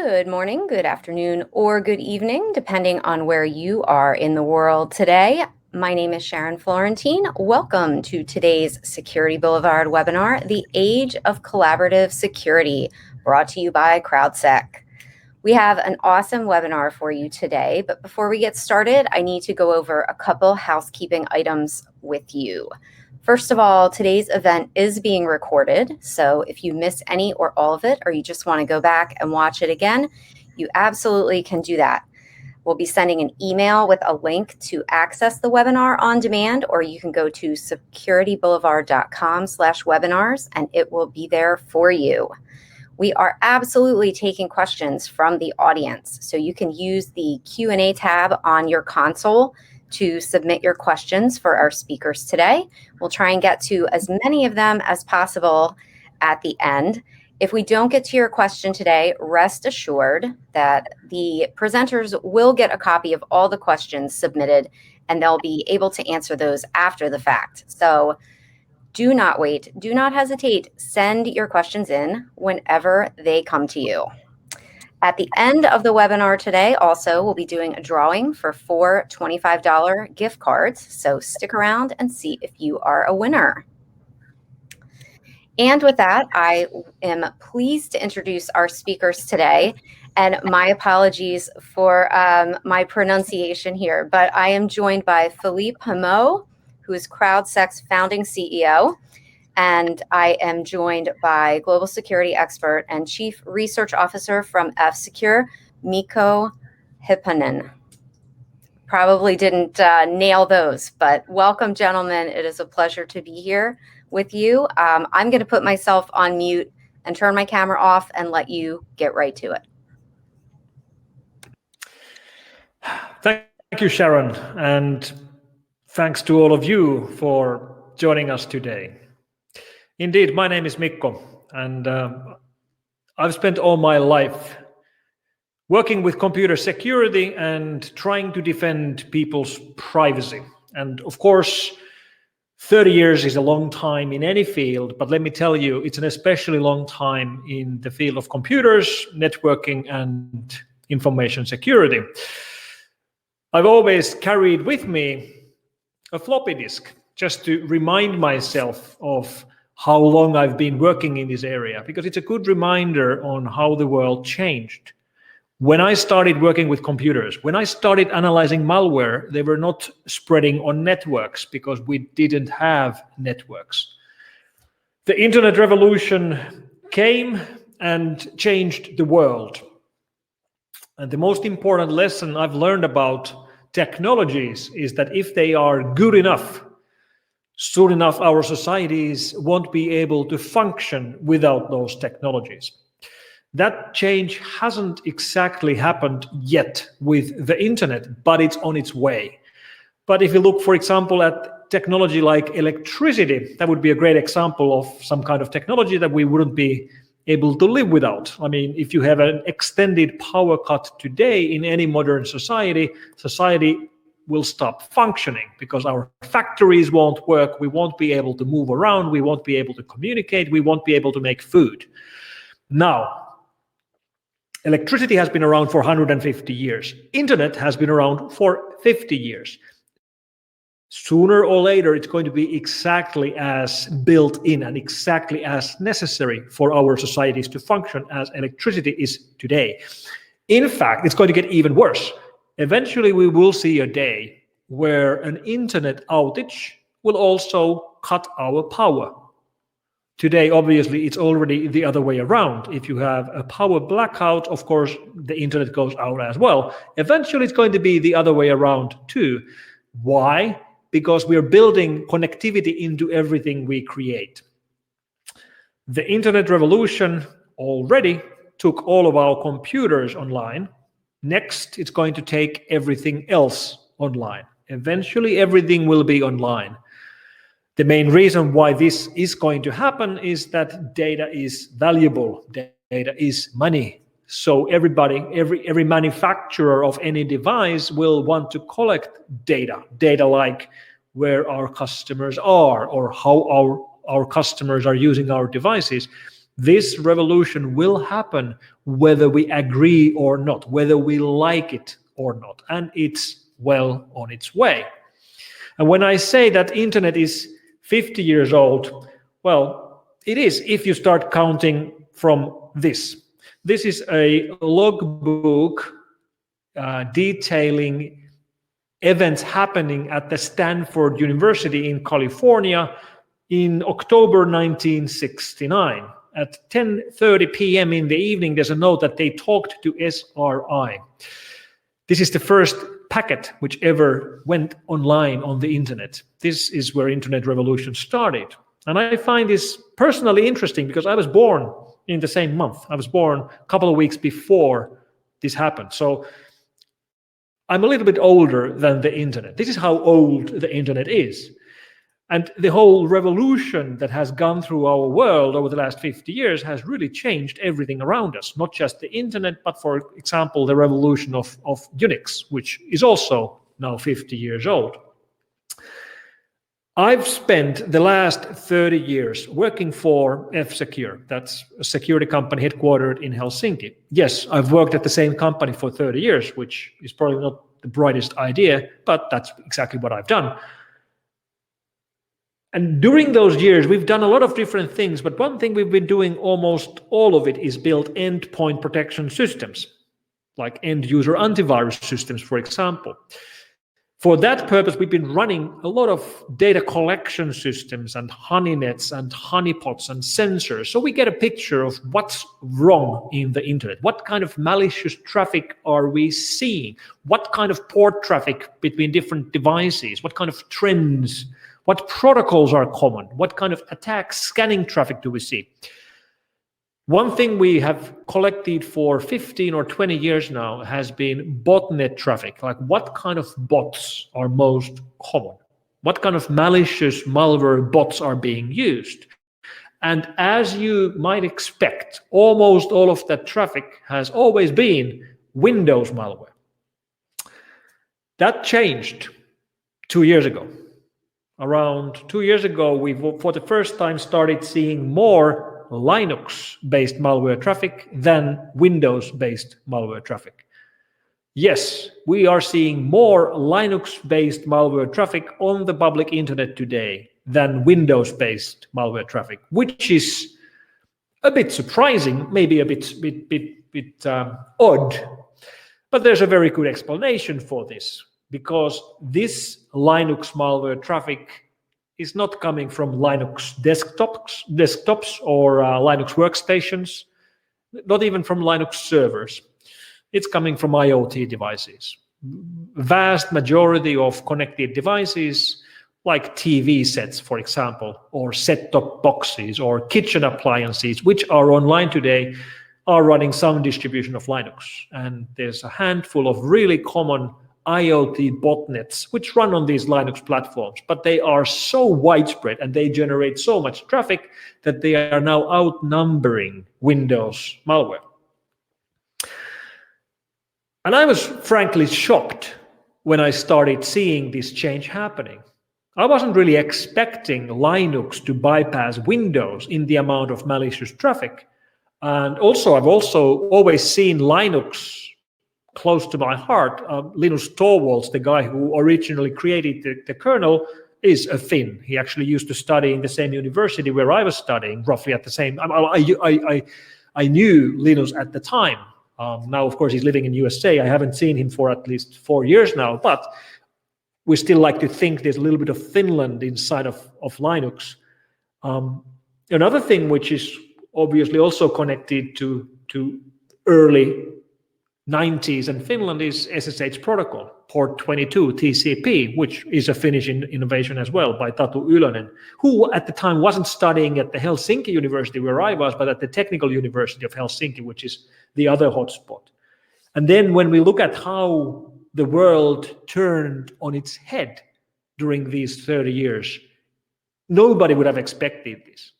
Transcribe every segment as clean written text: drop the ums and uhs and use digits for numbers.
Good morning, good afternoon, or good evening, depending on where you are in the world today. My name is Sharon Florentine. Welcome to today's Security Boulevard webinar, The Age of Collaborative Security, brought to you by CrowdSec. We have an awesome webinar for you today, but before we get started, I need to go over a couple housekeeping items with you. First of all, today's event is being recorded, so if you miss any or all of it, or you just want to go back and watch it again, you absolutely can do that. We'll be sending an email with a link to access the webinar on demand, or you can go to securityboulevard.com/webinars, and it will be there for you. We are absolutely taking questions from the audience, so you can use the Q&A tab on your console to submit your questions for our speakers today. We'll try and get to as many of them as possible at the end. If we don't get to your question today, rest assured that the presenters will get a copy of all the questions submitted, and they'll be able to answer those after the fact. So do not wait, do not hesitate. Send your questions in whenever they come to you. At the end of the webinar today, also, we'll be doing a drawing for 4 $25 gift cards. So stick around and see if you are a winner. And with that, I am pleased to introduce our speakers today. And my apologies for my pronunciation here, but I am joined by Philippe Humeau, who is CrowdSec's founding CEO. And I am joined by global security expert and chief research officer from FSecure, Mikko Hypponen. Probably didn't nail those, but welcome, gentlemen. It is a pleasure to be here with you. I'm going to put myself on mute and turn my camera off and let you get right to it. Thank you, Sharon, and thanks to all of you for joining us today. Indeed, my name is Mikko, and I've spent all my life working with computer security and trying to defend people's privacy. And of course, 30 years is a long time in any field, but let me tell you, it's an especially long time in the field of computers, networking, and information security. I've always carried with me a floppy disk just to remind myself of how long I've been working in this area, because it's a good reminder on how the world changed. When I started working with computers, when I started analyzing malware, they were not spreading on networks because we didn't have networks. The internet revolution came and changed the world. And the most important lesson I've learned about technologies is that if they are good enough, soon enough, our societies won't be able to function without those technologies. That change hasn't exactly happened yet with the internet, but it's on its way. But if you look, for example, at technology like electricity, that would be a great example of some kind of technology that we wouldn't be able to live without. I mean, if you have an extended power cut today in any modern society will stop functioning because our factories won't work, we won't be able to move around, we won't be able to communicate, we won't be able to make food. Now, electricity has been around for 150 years. Internet has been around for 50 years. Sooner or later, it's going to be exactly as built in and exactly as necessary for our societies to function as electricity is today. In fact, it's going to get even worse. Eventually, we will see a day where an internet outage will also cut our power. Today, obviously, it's already the other way around. If you have a power blackout, of course, the internet goes out as well. Eventually, it's going to be the other way around too. Why? Because we are building connectivity into everything we create. The internet revolution already took all of our computers online. Next, it's going to take everything else online. Eventually, everything will be online. The main reason why this is going to happen is that data is valuable. Data is money. So everybody, every manufacturer of any device will want to collect data like where our customers are or how our customers are using our devices. This revolution will happen whether we agree or not, whether we like it or not, and it's well on its way. And when I say that internet is 50 years old, well, it is if you start counting from this. This is a logbook detailing events happening at the Stanford University in California in October 1969. At 10:30 p.m. in the evening, there's a note that they talked to SRI. This is the first packet which ever went online on the internet. This is where internet revolution started. And I find this personally interesting because I was born in the same month. I was born a couple of weeks before this happened. So I'm a little bit older than the internet. This is how old the internet is. And the whole revolution that has gone through our world over the last 50 years has really changed everything around us, not just the internet, but for example, the revolution of Unix, which is also now 50 years old. I've spent the last 30 years working for FSecure. That's a security company headquartered in Helsinki. Yes, I've worked at the same company for 30 years, which is probably not the brightest idea, but that's exactly what I've done. And during those years, we've done a lot of different things, but one thing we've been doing, almost all of it, is build endpoint protection systems, like end-user antivirus systems, for example. For that purpose, we've been running a lot of data collection systems and honeynets and honeypots and sensors. So we get a picture of what's wrong in the internet. What kind of malicious traffic are we seeing? What kind of port traffic between different devices? What kind of trends? What protocols are common? What kind of attack scanning traffic do we see? One thing we have collected for 15 or 20 years now has been botnet traffic. Like, what kind of bots are most common? What kind of malicious malware bots are being used? And as you might expect, almost all of that traffic has always been Windows malware. That changed 2 years ago. Around 2 years ago, we, for the first time, started seeing more Linux-based malware traffic than Windows-based malware traffic. Yes, we are seeing more Linux-based malware traffic on the public internet today than Windows-based malware traffic, which is a bit surprising, maybe a bit odd, but there's a very good explanation for this. Because this Linux malware traffic is not coming from Linux desktops or Linux workstations, not even from Linux servers. It's coming from IoT devices. Vast majority of connected devices, like TV sets, for example, or set-top boxes or kitchen appliances, which are online today, are running some distribution of Linux. And there's a handful of really common IoT botnets which run on these Linux platforms, but they are so widespread and they generate so much traffic that they are now outnumbering Windows malware. And I was frankly shocked when I started seeing this change happening. I wasn't really expecting Linux to bypass Windows in the amount of malicious traffic. And also, I've also always seen Linux close to my heart. Linus Torvalds, the guy who originally created the kernel, is a Finn. He actually used to study in the same university where I was studying, roughly at the same time. I knew Linus at the time. Now, of course, he's living in USA. I haven't seen him for at least 4 years now, but we still like to think there's a little bit of Finland inside of Linux. Another thing which is obviously also connected to early 90s and Finland is SSH protocol, port 22 TCP, which is a Finnish innovation as well by Tatu Ylönen, who at the time wasn't studying at the Helsinki University where I was, but at the Technical University of Helsinki, which is the other hotspot. And then when we look at how the world turned on its head during these 30 years, nobody would have expected this.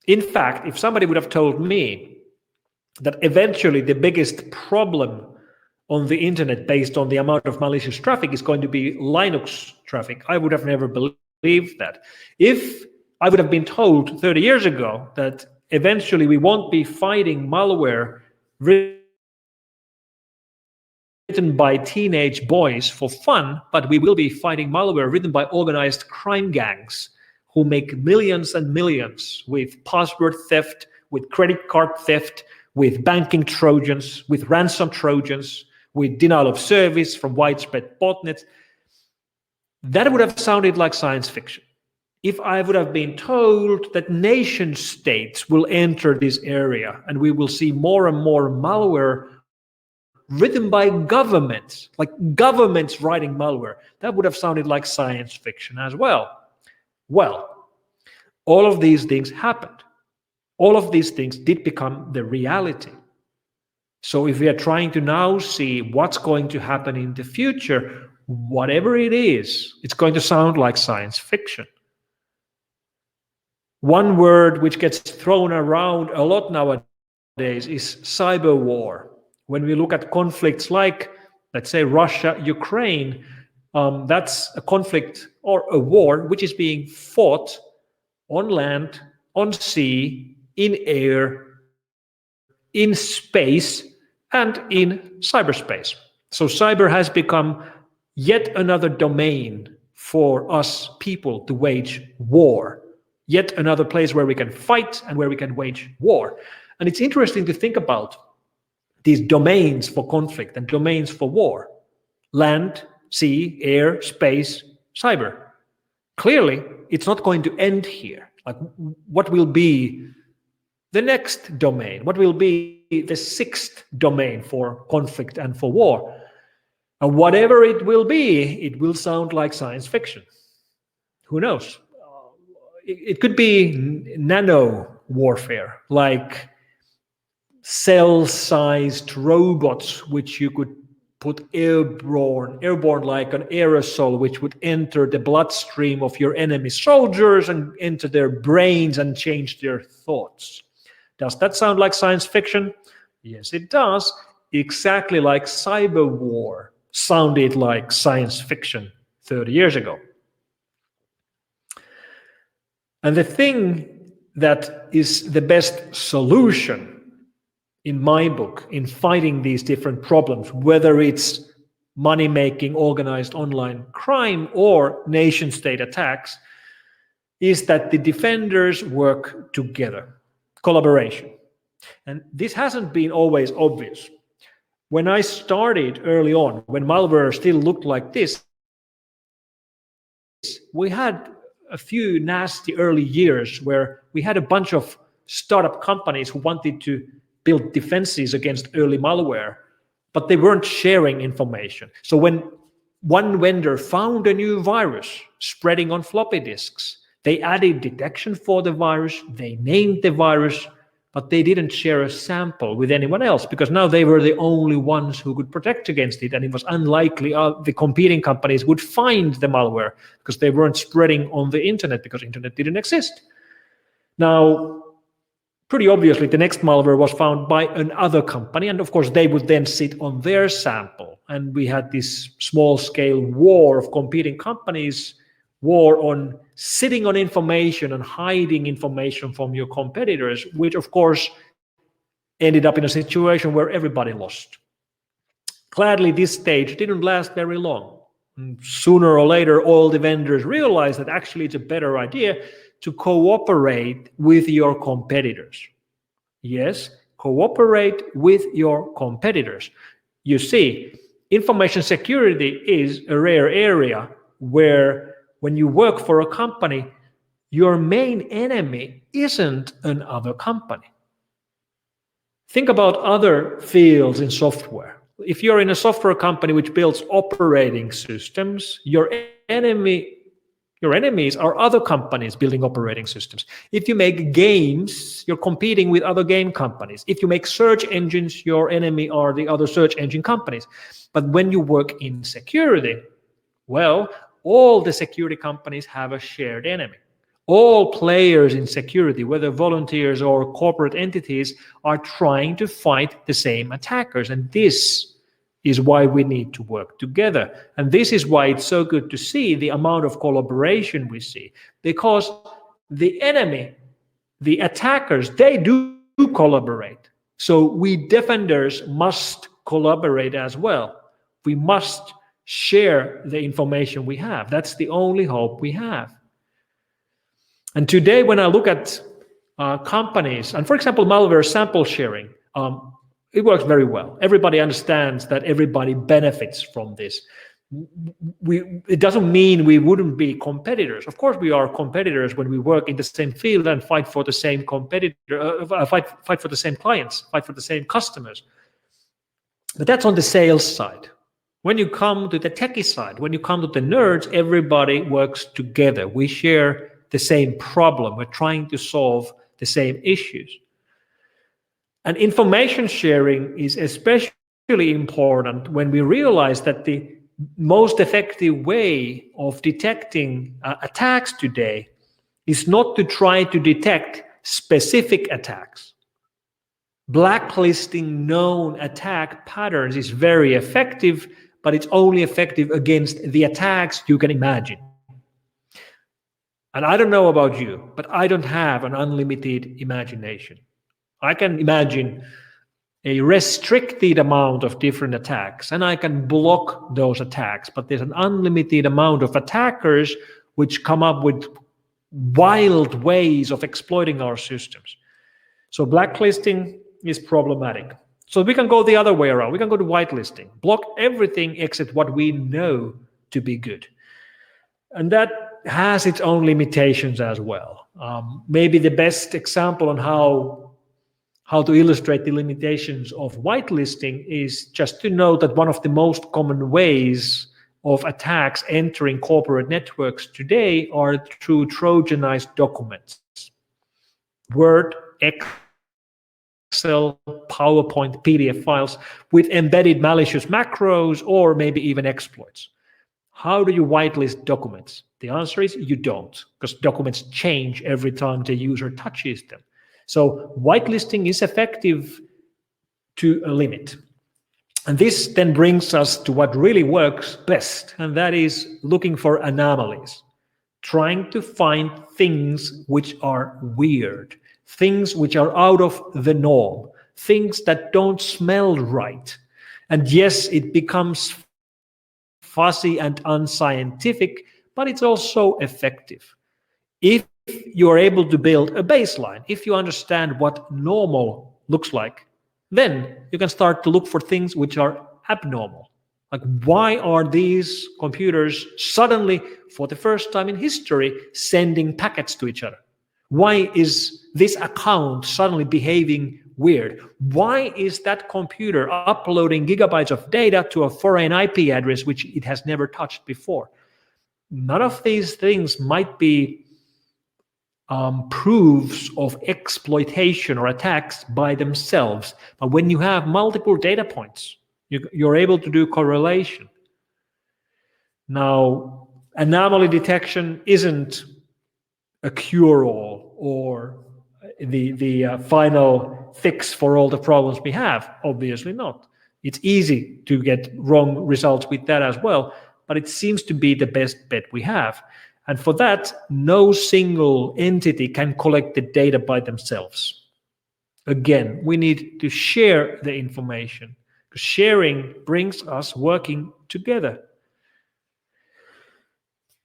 In fact, if somebody would have told me that eventually the biggest problem on the internet based on the amount of malicious traffic is going to be Linux traffic, I would have never believed that. If I would have been told 30 years ago that eventually we won't be fighting malware written by teenage boys for fun, but we will be fighting malware written by organized crime gangs who make millions and millions with password theft, with credit card theft, with banking Trojans, with ransom Trojans, with denial of service from widespread botnets. That would have sounded like science fiction if I would have been told that nation states will enter this area and we will see more and more malware written by governments, like governments writing malware. That would have sounded like science fiction as well. Well, all of these things happened. All of these things did become the reality. So if we are trying to now see what's going to happen in the future, whatever it is, it's going to sound like science fiction. One word which gets thrown around a lot nowadays is cyber war. When we look at conflicts like, let's say, Russia, Ukraine, that's a conflict or a war which is being fought on land, on sea, in air, in space, and in cyberspace. So cyber has become yet another domain for us people to wage war, yet another place where we can fight and where we can wage war. And it's interesting to think about these domains for conflict and domains for war: land, sea, air, space, cyber. Clearly, it's not going to end here. Like, what will be the next domain? What will be the sixth domain for conflict and for war? And whatever it will be, it will sound like science fiction. Who knows? It could be nano warfare, like cell-sized robots which you could put airborne like an aerosol, which would enter the bloodstream of your enemy soldiers and enter their brains and change their thoughts. Does that sound like science fiction? Yes, it does. Exactly like cyber war sounded like science fiction 30 years ago. And the thing that is the best solution in my book in fighting these different problems, whether it's money-making organized online crime or nation-state attacks, is that the defenders work together. Collaboration. And this hasn't been always obvious. When I started early on, when malware still looked like this, we had a few nasty early years where we had a bunch of startup companies who wanted to build defenses against early malware, but they weren't sharing information. So when one vendor found a new virus spreading on floppy disks, they added detection for the virus, they named the virus, but they didn't share a sample with anyone else because now they were the only ones who could protect against it, and it was unlikely the competing companies would find the malware because they weren't spreading on the internet because internet didn't exist. Now, pretty obviously, the next malware was found by another company, and of course, they would then sit on their sample. And we had this small-scale war of competing companies, war on sitting on information and hiding information from your competitors, which, of course, ended up in a situation where everybody lost. Gladly, this stage didn't last very long. And sooner or later, all the vendors realized that actually it's a better idea to cooperate with your competitors. Yes, cooperate with your competitors. You see, information security is a rare area where when you work for a company, your main enemy isn't another company. Think about other fields in software. If you're in a software company which builds operating systems, your enemies are other companies building operating systems. If you make games, you're competing with other game companies. If you make search engines, your enemy are the other search engine companies. But when you work in security, well, all the security companies have a shared enemy. All players in security, whether volunteers or corporate entities, are trying to fight the same attackers. And this is why we need to work together. And this is why it's so good to see the amount of collaboration we see. Because the the attackers, they do collaborate. So we defenders must collaborate as well. We must share the information we have. That's the only hope we have. And today, when I look at companies, and for example, malware sample sharing, it works very well. Everybody understands that everybody benefits from this. It doesn't mean we wouldn't be competitors. Of course, we are competitors when we work in the same field and fight for the same fight for the same clients, fight for the same customers. But that's on the sales side. When you come to the techie side, when you come to the nerds, everybody works together. We share the same problem. We're trying to solve the same issues. And information sharing is especially important when we realize that the most effective way of detecting attacks today is not to try to detect specific attacks. Blacklisting known attack patterns is very effective, but it's only effective against the attacks you can imagine. And I don't know about you, but I don't have an unlimited imagination. I can imagine a restricted amount of different attacks, and I can block those attacks, but there's an unlimited amount of attackers which come up with wild ways of exploiting our systems. So blacklisting is problematic. So we can go the other way around. We can go to whitelisting, block everything except what we know to be good. And that has its own limitations as well. Maybe the best example on how to illustrate the limitations of whitelisting is just to note that one of the most common ways of attacks entering corporate networks today are through Trojanized documents. Word, Excel, PowerPoint, PDF files with embedded malicious macros or maybe even exploits. How do you whitelist documents? The answer is you don't, because documents change every time the user touches them. So whitelisting is effective to a limit. And this then brings us to what really works best, and that is looking for anomalies, trying to find things which are weird, things which are out of the norm, things that don't smell right. And yes, it becomes fuzzy and unscientific, but it's also effective. If you are able to build a baseline, if you understand what normal looks like, then you can start to look for things which are abnormal. Like, why are these computers suddenly, for the first time in history, sending packets to each other? Why is this account suddenly behaving weird? Why is that computer uploading gigabytes of data to a foreign IP address which it has never touched before? None of these things might be proofs of exploitation or attacks by themselves. But when you have multiple data points, you're able to do correlation. Now, anomaly detection isn't a cure-all or the final fix for all the problems we have. Obviously not. It's easy to get wrong results with that as well, but it seems to be the best bet we have. And for that, no single entity can collect the data by themselves. Again, we need to share the information, because sharing brings us working together.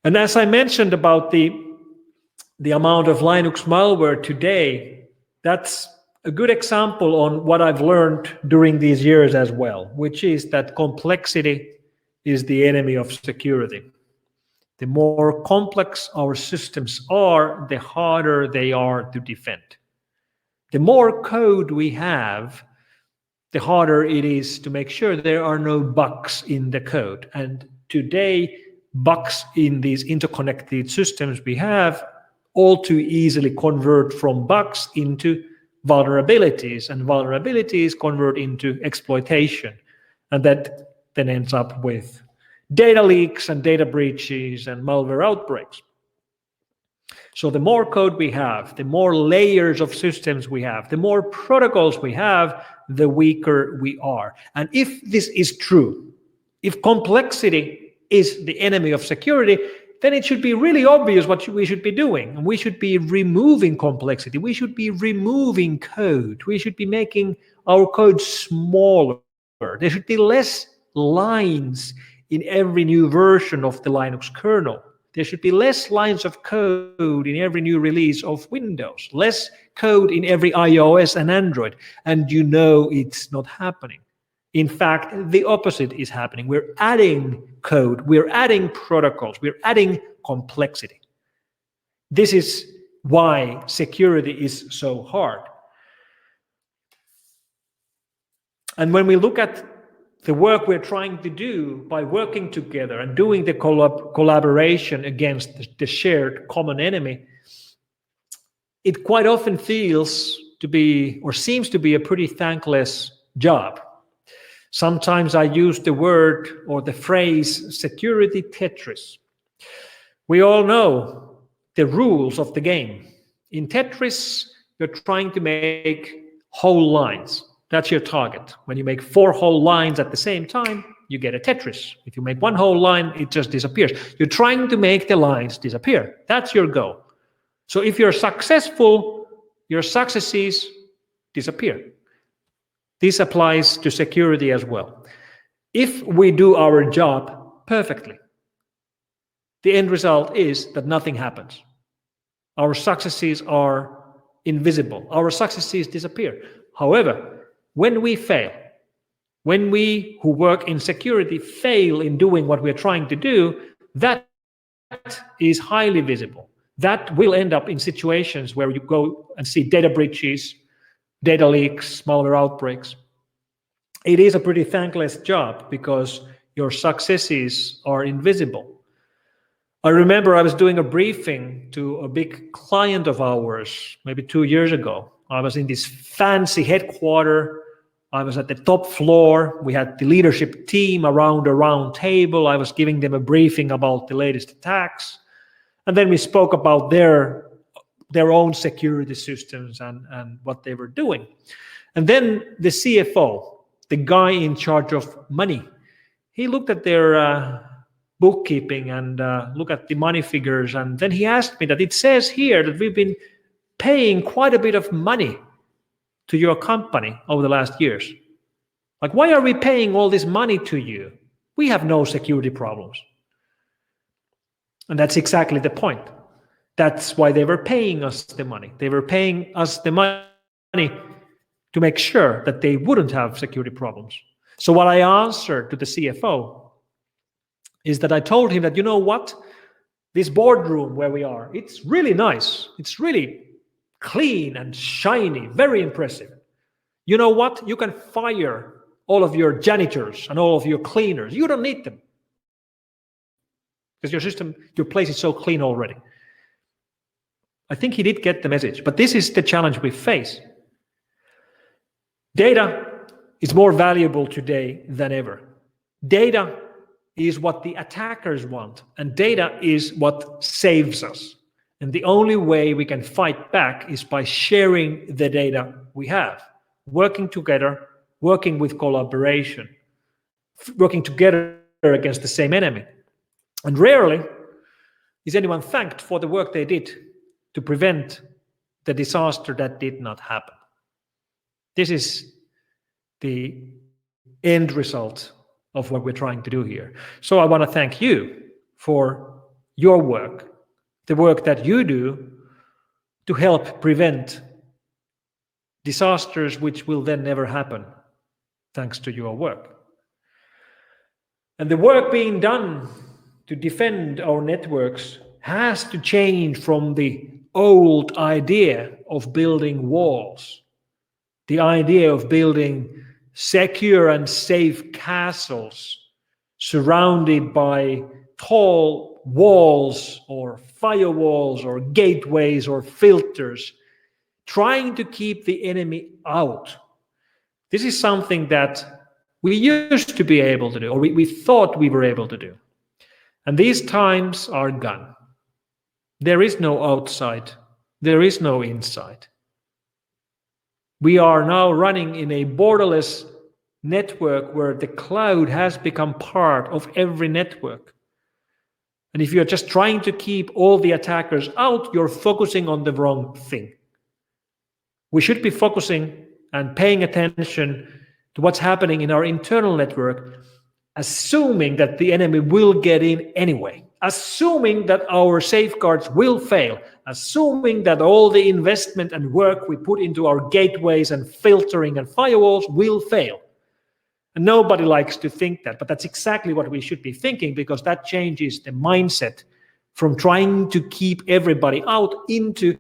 And as I mentioned about the amount of Linux malware today, that's a good example on what I've learned during these years as well, which is that complexity is the enemy of security. The more complex our systems are, the harder they are to defend. The more code we have, the harder it is to make sure there are no bugs in the code. And today, bugs in these interconnected systems we have all too easily convert from bugs into vulnerabilities, and vulnerabilities convert into exploitation. And that then ends up with data leaks and data breaches and malware outbreaks. So the more code we have, the more layers of systems we have, the more protocols we have, the weaker we are. And if this is true, if complexity is the enemy of security, then it should be really obvious what we should be doing. And we should be removing complexity. We should be removing code. We should be making our code smaller. There should be less lines in every new version of the Linux kernel. There should be less lines of code in every new release of Windows, less code in every iOS and Android. And you know it's not happening. In fact, the opposite is happening. We're adding code, we're adding protocols, we're adding complexity. This is why security is so hard. And when we look at the work we're trying to do by working together and doing the collaboration against the shared common enemy, it quite often feels to be, or seems to be, a pretty thankless job. Sometimes I use the word or the phrase security tetris. We all know the rules of the game. In Tetris, you're trying to make whole lines. That's your target. When you make 4 whole lines at the same time, you get a Tetris. If you make 1 whole line, it just disappears. You're trying to make the lines disappear. That's your goal. So if you're successful, your successes disappear. This applies to security as well. If we do our job perfectly, the end result is that nothing happens. Our successes are invisible. Our successes disappear. However, when we fail, when we who work in security fail in doing what we're trying to do, that is highly visible. That will end up in situations where you go and see data breaches, data leaks, malware outbreaks. It is a pretty thankless job because your successes are invisible. I remember I was doing a briefing to a big client of ours maybe 2 years ago. I was in this fancy headquarters. I was at the top floor. We had the leadership team around a round table. I was giving them a briefing about the latest attacks. And then we spoke about their own security systems and what they were doing. And then the CFO, the guy in charge of money, he looked at their bookkeeping and looked at the money figures. And then he asked me that it says here that we've been paying quite a bit of money to your company over the last years. Like, why are we paying all this money to you? We have no security problems. And that's exactly the point. That's why they were paying us the money. They were paying us the money to make sure that they wouldn't have security problems. So what I answered to the CFO is that I told him that, you know what? This boardroom where we are, it's really nice. It's really clean and shiny, very impressive. You know what? You can fire all of your janitors and all of your cleaners. You don't need them because your place is so clean already. I think he did get the message, but this is the challenge we face. Data is more valuable today than ever. Data is what the attackers want, and data is what saves us. And the only way we can fight back is by sharing the data we have, working together, working with collaboration, working together against the same enemy. And rarely is anyone thanked for the work they did to prevent the disaster that did not happen. This is the end result of what we're trying to do here. So I want to thank you for your work, the work that you do to help prevent disasters which will then never happen, thanks to your work. And the work being done to defend our networks has to change from the old idea of building walls, the idea of building secure and safe castles surrounded by tall walls or firewalls or gateways or filters, trying to keep the enemy out. This is something that we used to be able to do, or we thought we were able to do. And these times are gone. There is no outside. There is no inside. We are now running in a borderless network where the cloud has become part of every network. And if you're just trying to keep all the attackers out, you're focusing on the wrong thing. We should be focusing and paying attention to what's happening in our internal network, assuming that the enemy will get in anyway, assuming that our safeguards will fail, assuming that all the investment and work we put into our gateways and filtering and firewalls will fail. And nobody likes to think that, but that's exactly what we should be thinking, because that changes the mindset from trying to keep everybody out into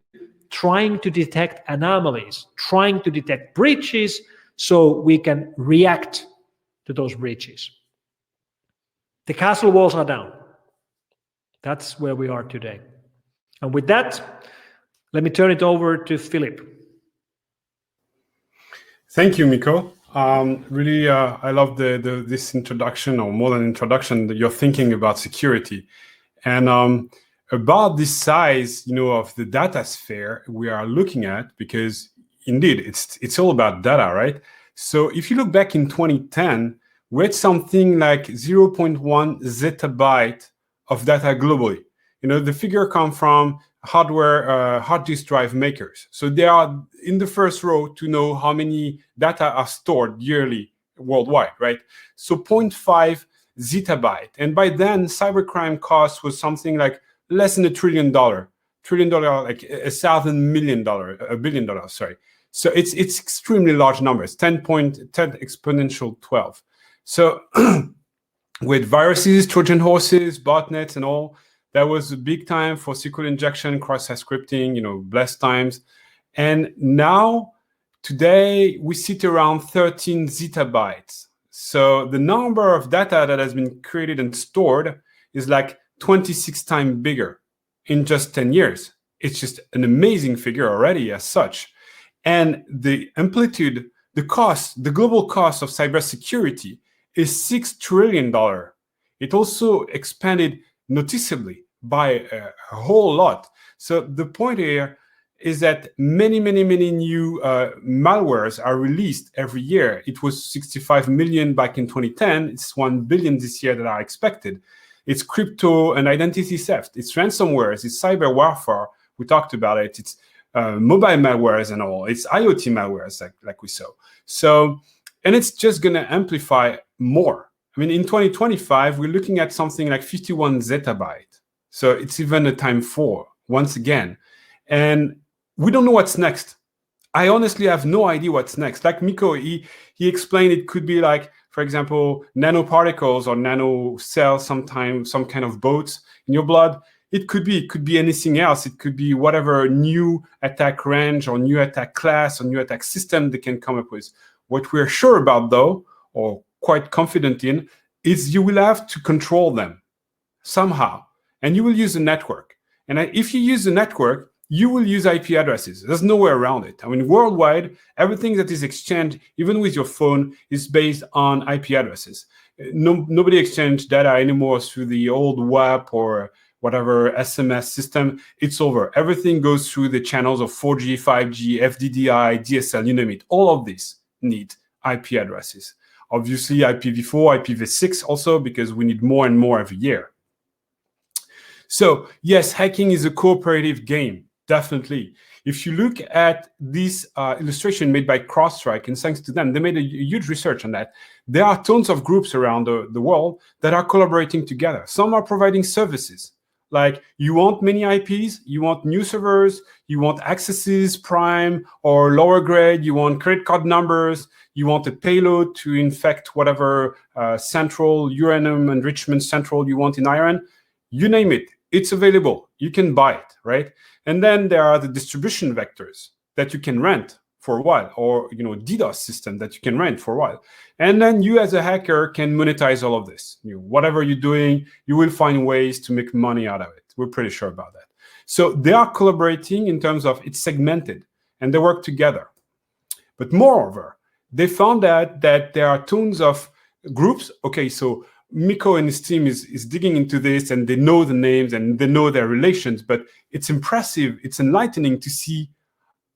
trying to detect anomalies, trying to detect breaches so we can react to those breaches. The castle walls are down. That's where we are today. And with that, let me turn it over to Philippe. Thank you, Mikko. Really, I love this introduction, or more than introduction, that you're thinking about security. And about this size, of the data sphere we are looking at, because indeed, it's all about data, right? So if you look back in 2010, we had something like 0.1 zettabyte of data globally. The figure comes from hardware, hard disk drive makers. So they are in the first row to know how many data are stored yearly worldwide, right? So 0.5 zettabyte. And by then, cybercrime cost was something like less than $1 trillion, like $1 billion, sorry. So it's extremely large numbers, 10 exponential 12. So with viruses, Trojan horses, botnets, and all, that was a big time for SQL injection, cross-site scripting, blessed times. And now, today, we sit around 13 zettabytes. So the number of data that has been created and stored is like 26 times bigger in just 10 years. It's just an amazing figure already as such. And the amplitude, the cost, the global cost of cybersecurity is $6 trillion. It also expanded noticeably by a whole lot. So the point here is that many new malwares are released every year. It was 65 million back in 2010. It's 1 billion this year that are expected. It's crypto and identity theft. It's ransomwares. It's cyber warfare. We talked about it. It's mobile malwares and all. It's IoT malwares like we saw. So, and it's just going to amplify more. I mean, in 2025, we're looking at something like 51 zettabyte. So it's even a time 4, once again. And we don't know what's next. I honestly have no idea what's next. Like Mikko, he explained it could be like, for example, nanoparticles or nano cells, sometimes some kind of boats in your blood. It could be anything else. It could be whatever new attack range or new attack class or new attack system they can come up with. What we're sure about, though, or quite confident in, is you will have to control them somehow. And you will use a network. And if you use a network, you will use IP addresses. There's no way around it. I mean, worldwide, everything that is exchanged, even with your phone, is based on IP addresses. Nobody exchanges data anymore through the old WAP or whatever SMS system. It's over. Everything goes through the channels of 4G, 5G, FDDI, DSL, you name it. All of these need IP addresses. Obviously, IPv4, IPv6 also, because we need more and more every year. So yes, hacking is a cooperative game, definitely. If you look at this illustration made by CrowdSec, and thanks to them, they made a huge research on that. There are tons of groups around the world that are collaborating together. Some are providing services. Like you want many IPs, you want new servers, you want accesses, prime or lower grade, you want credit card numbers, you want a payload to infect whatever central uranium enrichment central you want in Iran, you name it. It's available. You can buy it, right? And then there are the distribution vectors that you can rent for a while, or DDoS system that you can rent for a while. And then you as a hacker can monetize all of this. Whatever you're doing, you will find ways to make money out of it. We're pretty sure about that. So they are collaborating in terms of it's segmented and they work together. But moreover, they found out that there are tons of groups. Okay, so Mikko and his team is digging into this, and they know the names and they know their relations, but it's impressive, it's enlightening to see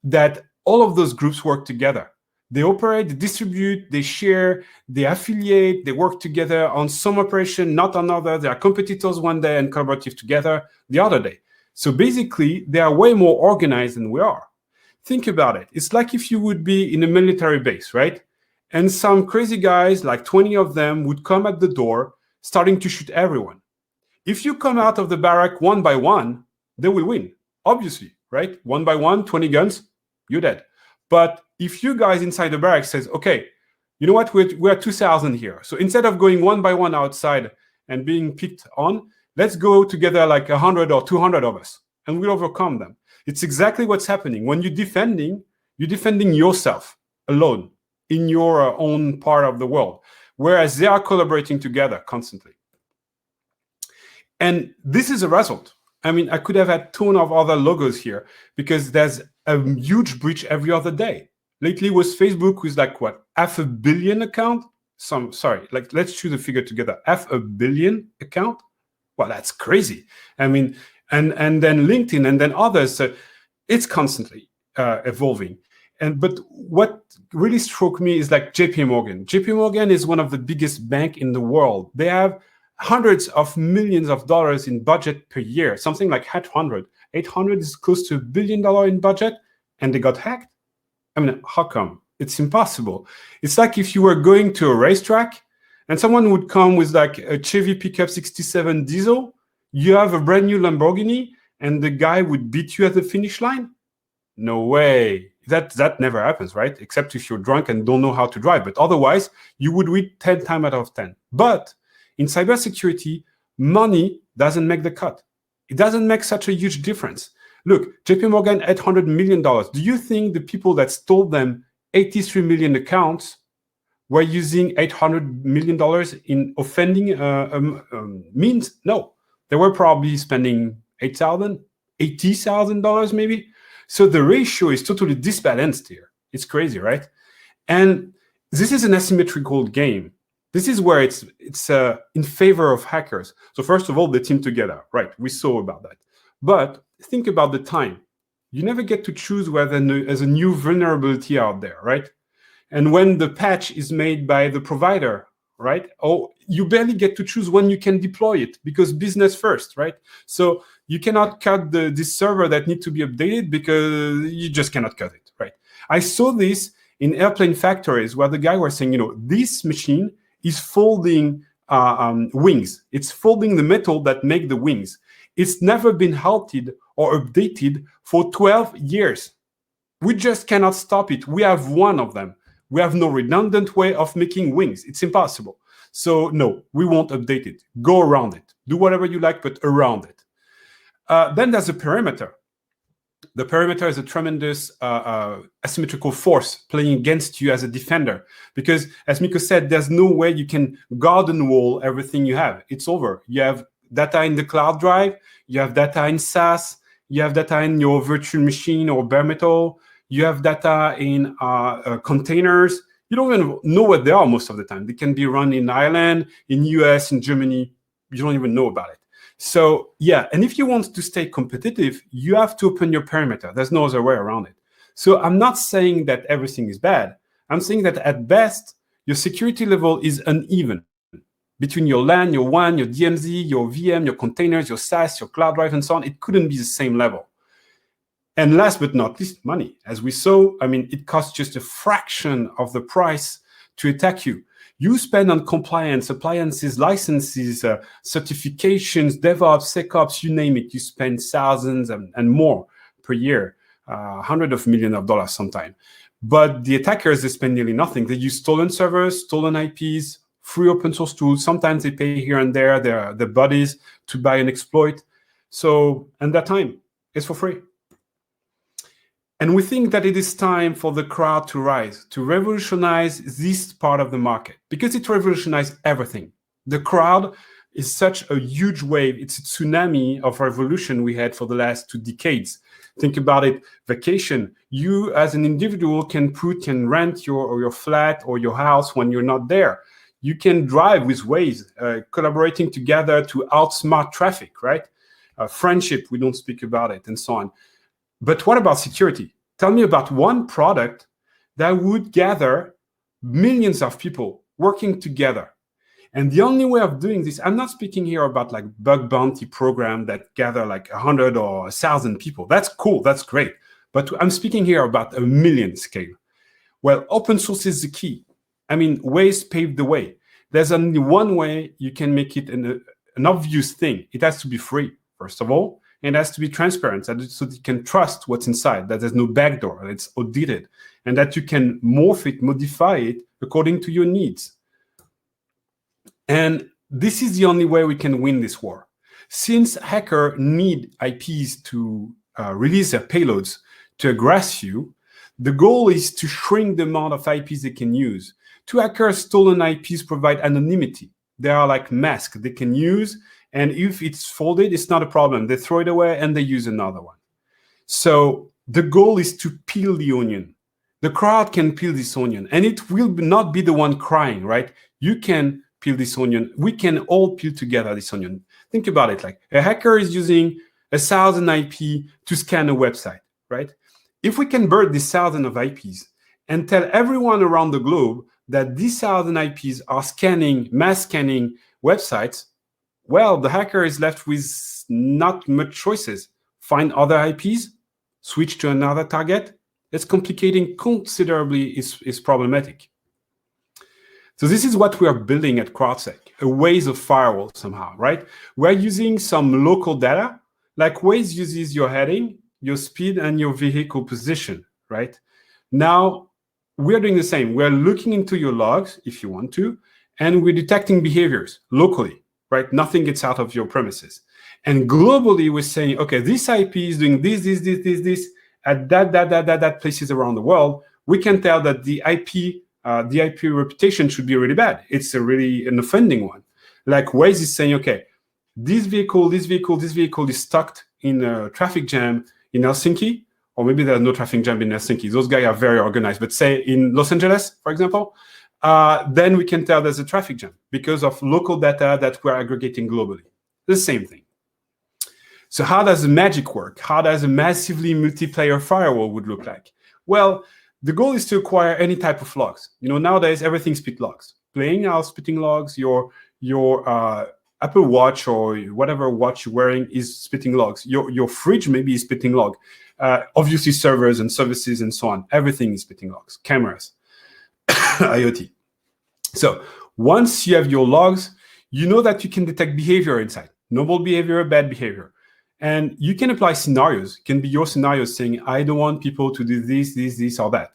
that all of those groups work together. They operate, they distribute, they share, they affiliate, they work together on some operation, not another. They are competitors one day and collaborative together the other day. So basically, they are way more organized than we are. Think about it. It's like if you would be in a military base, right? And some crazy guys, like 20 of them, would come at the door, starting to shoot everyone. If you come out of the barrack one by one, they will win, obviously, right? One by one, 20 guns, you're dead. But if you guys inside the barrack says, okay, you know what, we're 2,000 here. So instead of going one by one outside and being picked on, let's go together like 100 or 200 of us, and we'll overcome them. It's exactly what's happening. When you're defending yourself alone in your own part of the world, whereas they are collaborating together constantly. And this is a result. I mean, I could have had a ton of other logos here because there's a huge breach every other day. Lately was Facebook with like what, 500 million account? Let's choose a figure together. 500 million account? Well, that's crazy. I mean, and then LinkedIn and then others. So it's constantly evolving. But what really struck me is like JP Morgan. JP Morgan is one of the biggest banks in the world. They have hundreds of millions of dollars in budget per year, something like 800. 800 is close to $1 billion in budget, and they got hacked. I mean, how come? It's impossible. It's like if you were going to a racetrack and someone would come with like a Chevy pickup 67 diesel, you have a brand new Lamborghini, and the guy would beat you at the finish line? No way. That never happens, right? Except if you're drunk and don't know how to drive. But otherwise, you would win 10 times out of 10. But in cybersecurity, money doesn't make the cut. It doesn't make such a huge difference. Look, JP Morgan, $800 million. Do you think the people that stole them 83 million accounts were using $800 million in offending means? No. They were probably spending $80,000 maybe. So the ratio is totally disbalanced here. It's crazy, right? And this is an asymmetrical game. This is where it's in favor of hackers. So first of all, they team together, right? We saw about that. But think about the time. You never get to choose whether there's a new vulnerability out there, right? And when the patch is made by the provider, right? Or you barely get to choose when you can deploy it because business first, right? So you cannot cut this server that needs to be updated because you just cannot cut it, right? I saw this in airplane factories where the guy was saying, this machine is folding wings. It's folding the metal that make the wings. It's never been halted or updated for 12 years. We just cannot stop it. We have one of them. We have no redundant way of making wings. It's impossible. So no, we won't update it. Go around it. Do whatever you like, but around it. Then there's a perimeter. The perimeter is a tremendous asymmetrical force playing against you as a defender. Because as Mikko said, there's no way you can garden wall everything you have. It's over. You have data in the cloud drive. You have data in SaaS. You have data in your virtual machine or bare metal. You have data in containers. You don't even know what they are most of the time. They can be run in Ireland, in US, in Germany. You don't even know about it. So yeah, and if you want to stay competitive, you have to open your perimeter. There's no other way around it. So I'm not saying that everything is bad. I'm saying that at best, your security level is uneven between your LAN, your WAN, your DMZ, your VM, your containers, your SaaS, your cloud drive, and so on. It couldn't be the same level. And last but not least, money. As we saw, I mean, it costs just a fraction of the price to attack you. You spend on compliance, appliances, licenses, certifications, DevOps, SecOps, you name it. You spend thousands and more per year, hundreds of millions of dollars sometimes. But the attackers, they spend nearly nothing. They use stolen servers, stolen IPs, free open source tools. Sometimes they pay here and there their buddies to buy an exploit. So, and that time is for free. And we think that it is time for the crowd to rise, to revolutionize this part of the market, because it revolutionized everything. The crowd is such a huge wave. It's a tsunami of revolution we had for the last 2 decades. Think about it, vacation. You as an individual can rent your flat or your house when you're not there. You can drive with Waze, collaborating together to outsmart traffic, right? Friendship, we don't speak about it, and so on. But what about security? Tell me about one product that would gather millions of people working together. And the only way of doing this, I'm not speaking here about like bug bounty program that gather like 100 or 1,000 people. That's cool, that's great. But I'm speaking here about a million scale. Well, open source is the key. I mean, Waze paved the way. There's only one way you can make it an obvious thing. It has to be free, first of all, and it has to be transparent so that you can trust what's inside, that there's no backdoor, that it's audited, and that you can morph it, modify it according to your needs. And this is the only way we can win this war. Since hackers need IPs to release their payloads to aggress you, the goal is to shrink the amount of IPs they can use. To hackers, stolen IPs provide anonymity. They are like masks they can use, and if it's folded, it's not a problem. They throw it away and they use another one. So the goal is to peel the onion. The crowd can peel this onion, and it will not be the one crying, right? You can peel this onion. We can all peel together this onion. Think about it, like a hacker is using 1,000 IP to scan a website, right? If we can burn these 1,000 of IPs and tell everyone around the globe that these 1,000 IPs are mass scanning websites, well, the hacker is left with not much choices. Find other IPs, switch to another target. It's complicating considerably, is problematic. So this is what we are building at CrowdSec, a Waze of firewall somehow, right? We're using some local data, like Waze uses your heading, your speed, and your vehicle position, right? Now, we're doing the same. We're looking into your logs, if you want to, and we're detecting behaviors locally, right? Nothing gets out of your premises. And globally, we're saying, okay, this IP is doing this, at that places around the world. We can tell that the IP reputation should be really bad. It's an offending one. Like Waze is saying, okay, this vehicle is stuck in a traffic jam in Helsinki, or maybe there's no traffic jam in Helsinki. Those guys are very organized. But say in Los Angeles, for example, then we can tell there's a traffic jam because of local data that we're aggregating globally. The same thing. So how does the magic work? How does a massively multiplayer firewall would look like? Well, the goal is to acquire any type of logs. Nowadays, everything spit logs. Playing out spitting logs, your Apple Watch or whatever watch you're wearing is spitting logs. Your fridge maybe is spitting log. Obviously, servers and services and so on. Everything is spitting logs. Cameras, IoT. So once you have your logs, you know that you can detect behavior inside. Normal behavior, bad behavior. And you can apply scenarios. It can be your scenarios saying, I don't want people to do this, or that.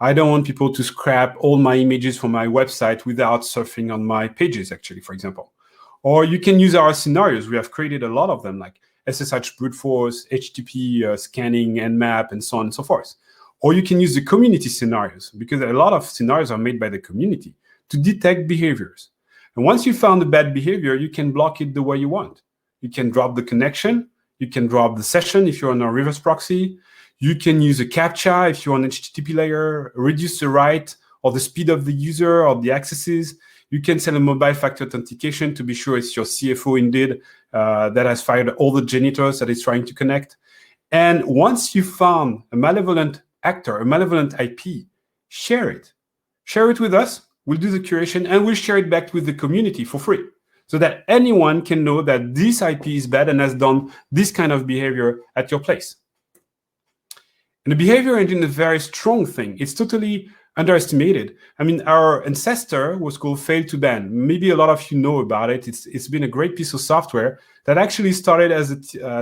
I don't want people to scrap all my images from my website without surfing on my pages, actually, for example. Or you can use our scenarios. We have created a lot of them, like SSH brute force, HTTP scanning, Nmap, and so on and so forth. Or you can use the community scenarios, because a lot of scenarios are made by the community to detect behaviors. And once you found a bad behavior, you can block it the way you want. You can drop the connection. You can drop the session if you're on a reverse proxy. You can use a CAPTCHA if you're on HTTP layer, reduce the write or the speed of the user or the accesses. You can send a mobile factor authentication to be sure it's your CFO indeed that has fired all the janitors that is trying to connect. And once you found a malevolent actor, a malevolent IP, share it. Share it with us. We'll do the curation and we'll share it back with the community for free, so that anyone can know that this IP is bad and has done this kind of behavior at your place. And the behavior engine is a very strong thing. It's totally underestimated. I mean, our ancestor was called fail to ban. Maybe a lot of you know about it. It's been a great piece of software that actually started as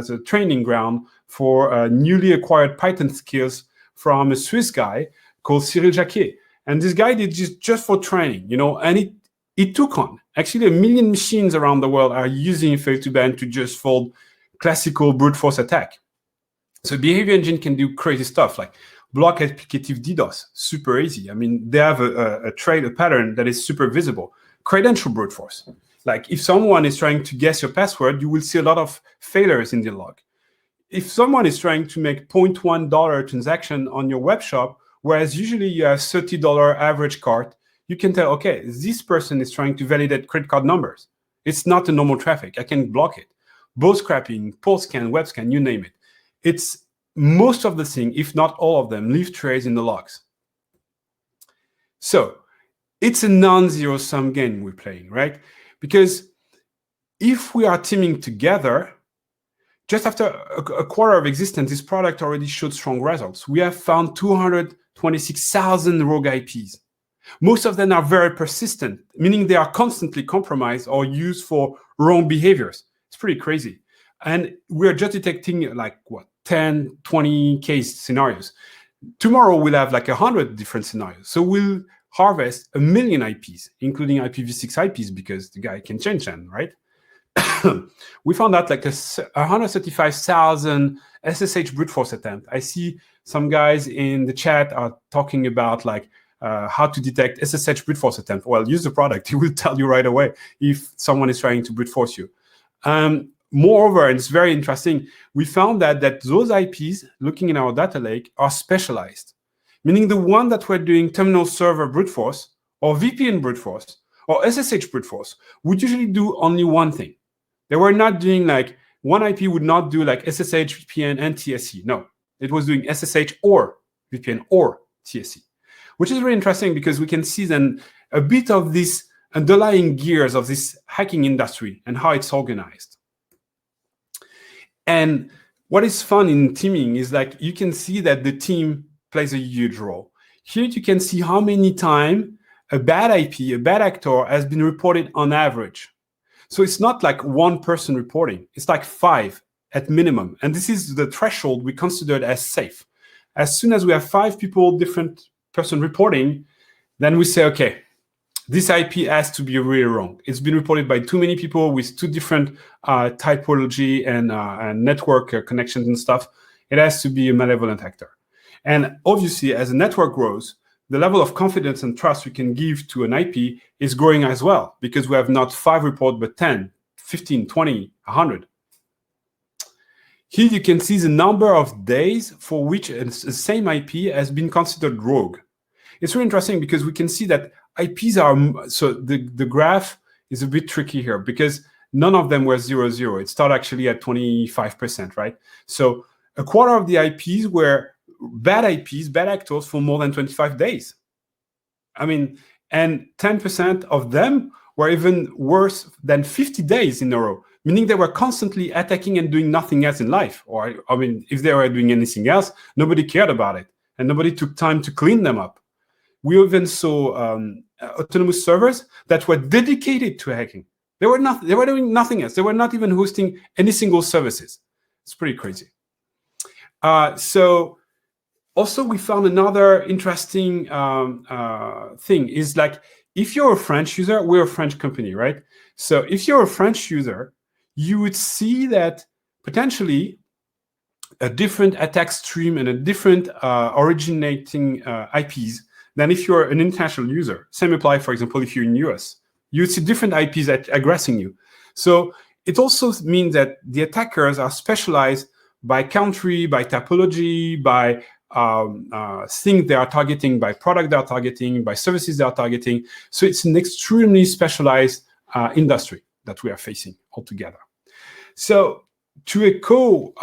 a training ground for newly acquired Python skills from a Swiss guy called Cyril Jacquet. And this guy did just for training, and it took on. Actually, 1 million machines around the world are using fail to ban to just fold classical brute force attack. So behavior engine can do crazy stuff like block applicative DDoS, super easy. I mean, they have a pattern that is super visible. Credential brute force. Like if someone is trying to guess your password, you will see a lot of failures in the log. If someone is trying to make $0.1 transaction on your web shop, whereas usually you have $30 average cart, you can tell, okay, this person is trying to validate credit card numbers. It's not a normal traffic. I can block it. Both scrapping, port scan, web scan, you name it. It's most of the thing, if not all of them, leave trace in the logs. So it's a non-zero sum game we're playing, right? Because if we are teaming together, just after a quarter of existence, this product already showed strong results. We have found 226,000 rogue IPs. Most of them are very persistent, meaning they are constantly compromised or used for wrong behaviors. It's pretty crazy. And we're just detecting like, 10, 20 case scenarios. Tomorrow we'll have like 100 different scenarios. So we'll harvest 1 million IPs, including IPv6 IPs, because the guy can change them, right? We found out like 135,000 SSH brute force attempt. I see some guys in the chat are talking about like how to detect SSH brute force attempt. Well, use the product. He will tell you right away if someone is trying to brute force you. Moreover, and it's very interesting, we found that those IPs, looking in our data lake, are specialized, meaning the one that were doing terminal server brute force or VPN brute force or SSH brute force would usually do only one thing. They were not doing like, one IP would not do like SSH, VPN, and TSC. No, it was doing SSH or VPN or TSC, which is really interesting because we can see then a bit of this underlying gears of this hacking industry and how it's organized. And what is fun in teaming is like you can see that the team plays a huge role. Here you can see how many times a bad IP, a bad actor has been reported on average. So it's not like one person reporting, it's like 5 at minimum. And this is the threshold we considered as safe. As soon as we have 5 people, different person reporting, then we say, okay, this IP has to be really wrong. It's been reported by too many people with 2 different typology and network connections and stuff. It has to be a malevolent actor. And obviously, as a network grows, the level of confidence and trust we can give to an IP is growing as well, because we have not 5 reports, but 10, 15, 20, 100. Here you can see the number of days for which the same IP has been considered rogue. It's really interesting because we can see that IPs are, so the graph is a bit tricky here because none of them were 0-0. It started actually at 25%, right? So a quarter of the IPs were bad IPs, bad actors for more than 25 days. I mean, and 10% of them were even worse than 50 days in a row, meaning they were constantly attacking and doing nothing else in life. Or, I mean, if they were doing anything else, nobody cared about it and nobody took time to clean them up. We even saw autonomous servers that were dedicated to hacking. They were doing nothing else. They were not even hosting any single services. It's pretty crazy. So also we found another interesting thing is like, if you're a French user, we're a French company, right? So if you're a French user, you would see that potentially a different attack stream and a different originating IPs than if you're an international user. Same apply, for example, if you're in US. You see different IPs aggressing you. So it also means that the attackers are specialized by country, by typology, by things they are targeting, by product they are targeting, by services they are targeting. So it's an extremely specialized industry that we are facing altogether. So to echo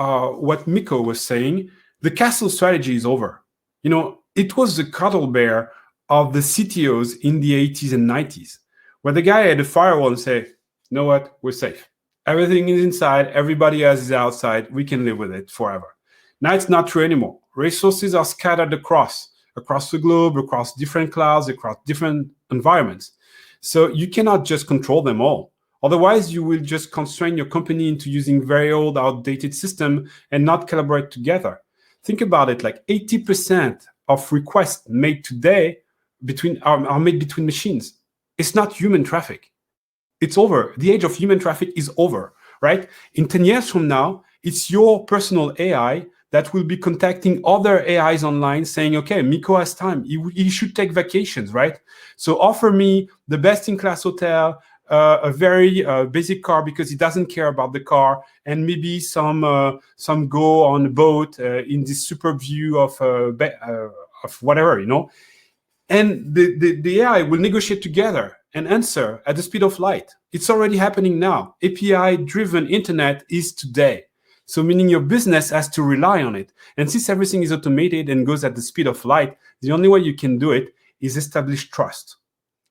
what Mikko was saying, the castle strategy is over. You know, it was the cuddle bear of the CTOs in the 80s and 90s, where the guy had a firewall and say, you know what, we're safe. Everything is inside, everybody else is outside, we can live with it forever. Now it's not true anymore. Resources are scattered across the globe, across different clouds, across different environments. So you cannot just control them all. Otherwise, you will just constrain your company into using very old, outdated system and not collaborate together. Think about it, like 80% of requests made today are made between machines. It's not human traffic. It's over. The age of human traffic is over, right? In 10 years from now, it's your personal AI that will be contacting other AIs online saying, okay, Mikko has time. He should take vacations, right? So offer me the best-in-class hotel, a very basic car because he doesn't care about the car, and maybe some go on a boat in this super view of whatever, you know. And the AI will negotiate together and answer at the speed of light. It's already happening now. API-driven internet is today. So meaning your business has to rely on it. And since everything is automated and goes at the speed of light, the only way you can do it is establish trust.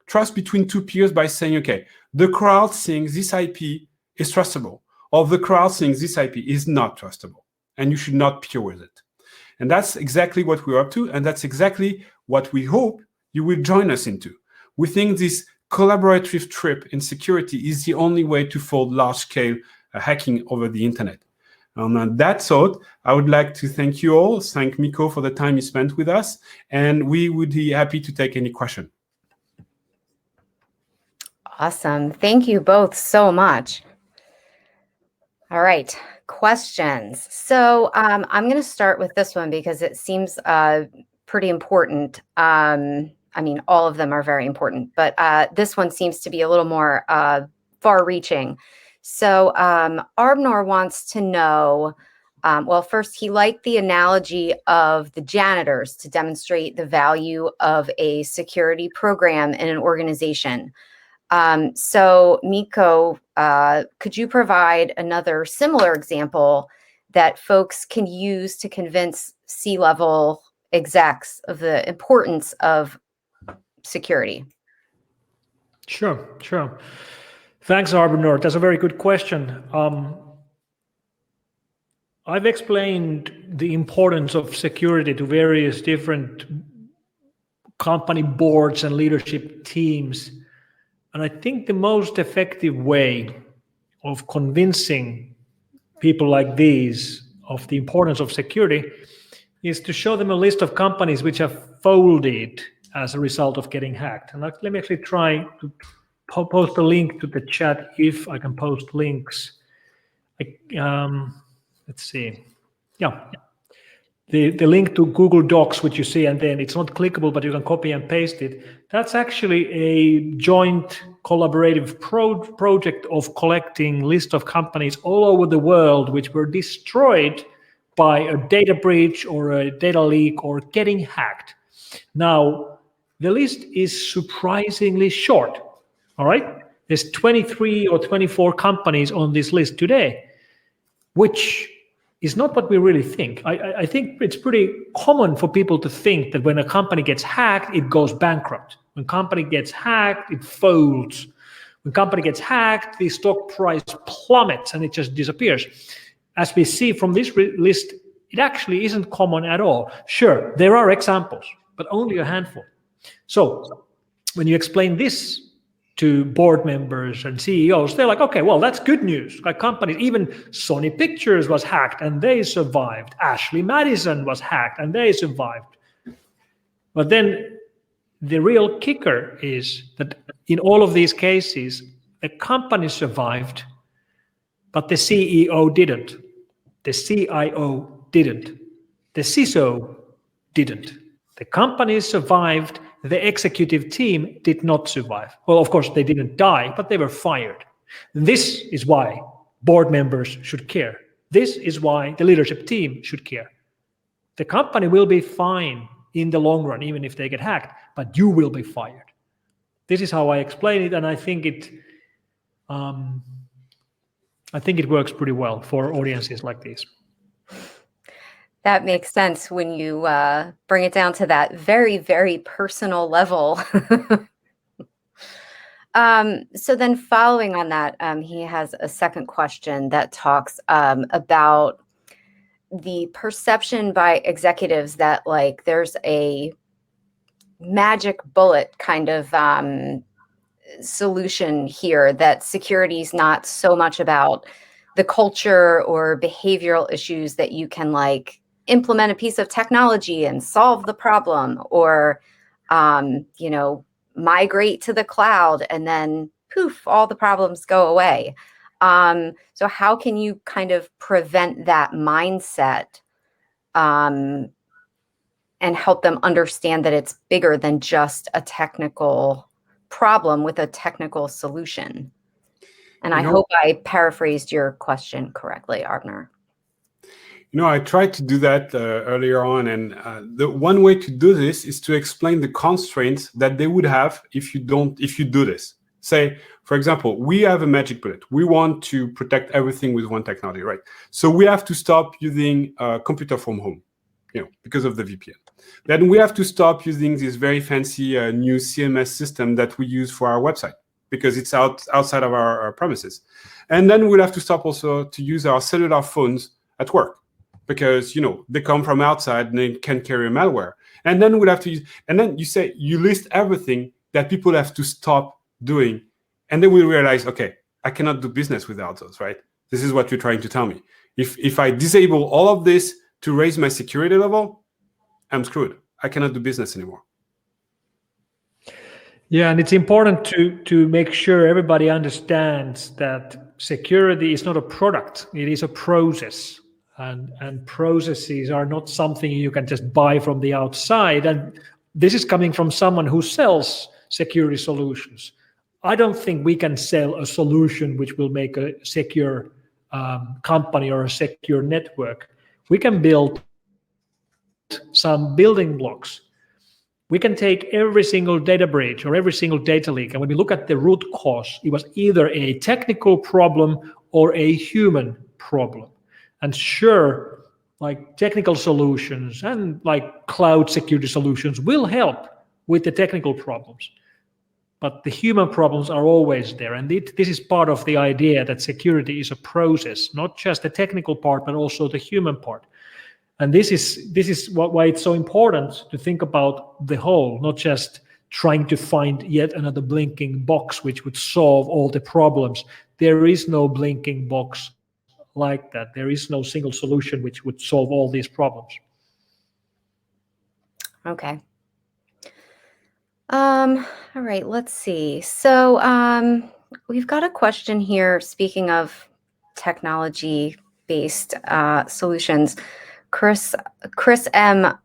Trust between two peers by saying, okay, the crowd thinks this IP is trustable, or the crowd thinks this IP is not trustable, and you should not peer with it. And that's exactly what we're up to, and that's exactly what we hope you will join us into. We think this collaborative trip in security is the only way to fold large-scale hacking over the internet. On that thought, I would like to thank you all, thank Mikko for the time he spent with us, and we would be happy to take any question. Awesome. Thank you both so much. All right, questions. So I'm going to start with this one because it seems pretty important. I mean, all of them are very important, but this one seems to be a little more far-reaching. So Arbnor wants to know, well, first, he liked the analogy of the janitors to demonstrate the value of a security program in an organization. So Mikko, could you provide another similar example that folks can use to convince C-level execs of the importance of security? Sure. Thanks, Arbnor. That's a very good question. I've explained the importance of security to various different company boards and leadership teams. And I think the most effective way of convincing people like these of the importance of security is to show them a list of companies which have folded as a result of getting hacked. And let me actually try to post a link to the chat if I can post links. Let's see. Yeah. The link to Google Docs, which you see, and then it's not clickable, but you can copy and paste it. That's actually a joint collaborative project of collecting list of companies all over the world which were destroyed by a data breach or a data leak or getting hacked. Now, the list is surprisingly short, all right? There's 23 or 24 companies on this list today, which is not what we really think. I think it's pretty common for people to think that when a company gets hacked, it goes bankrupt. When a company gets hacked, it folds. When a company gets hacked, the stock price plummets and it just disappears. As we see from this list, it actually isn't common at all. Sure, there are examples, but only a handful. So when you explain this to board members and CEOs, they're like, okay, well, that's good news. Like companies, even Sony Pictures was hacked and they survived. Ashley Madison was hacked and they survived. But then the real kicker is that in all of these cases, the company survived, but the CEO didn't. The CIO didn't. The CISO didn't. The company survived. The executive team did not survive. Well, of course, they didn't die, but they were fired. This is why board members should care. This is why the leadership team should care. The company will be fine in the long run, even if they get hacked, but you will be fired. This is how I explain it, and I think it works pretty well for audiences like these. That makes sense when you bring it down to that very, very personal level. So then following on that, he has a second question that talks about the perception by executives that like there's a magic bullet kind of solution here, that security is not so much about the culture or behavioral issues that you can like implement a piece of technology and solve the problem, or, migrate to the cloud and then poof, all the problems go away. So how can you kind of prevent that mindset and help them understand that it's bigger than just a technical problem with a technical solution? And I hope I paraphrased your question correctly, Arbnor. I tried to do that earlier on, and the one way to do this is to explain the constraints that they would have if you do this. Say, for example, we have a magic bullet. We want to protect everything with one technology, right? So we have to stop using a computer from home, because of the VPN. then we have to stop using this very fancy new CMS system that we use for our website because it's outside of our premises. And then we'll have to stop also to use our cellular phones at work because, they come from outside and they can carry malware. And then we'll have to use, and then you list everything that people have to stop doing. And then we realize, okay, I cannot do business without those, right? This is what you're trying to tell me. If I disable all of this to raise my security level, I'm screwed. I cannot do business anymore. Yeah, and it's important to make sure everybody understands that security is not a product, it is a process. And processes are not something you can just buy from the outside. And this is coming from someone who sells security solutions. I don't think we can sell a solution which will make a secure company or a secure network. We can build some building blocks. We can take every single data breach or every single data leak, and when we look at the root cause, it was either a technical problem or a human problem. And sure, like technical solutions and like cloud security solutions will help with the technical problems. But the human problems are always there. And this is part of the idea that security is a process, not just the technical part, but also the human part. And this is why it's so important to think about the whole, not just trying to find yet another blinking box which would solve all the problems. There is no blinking box like that. There is no single solution which would solve all these problems. Okay. All right, let's see. So we've got a question here, speaking of technology-based solutions. Chris M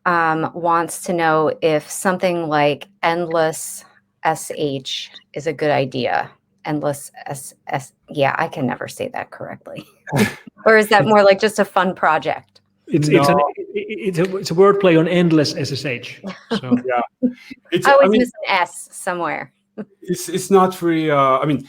wants to know if something like Endless SSH is a good idea. Endless SS. Yeah, I can never say that correctly. Or is that more like just a fun project? It's a wordplay on Endless SSH. So yeah, I always miss an S somewhere. It's not really.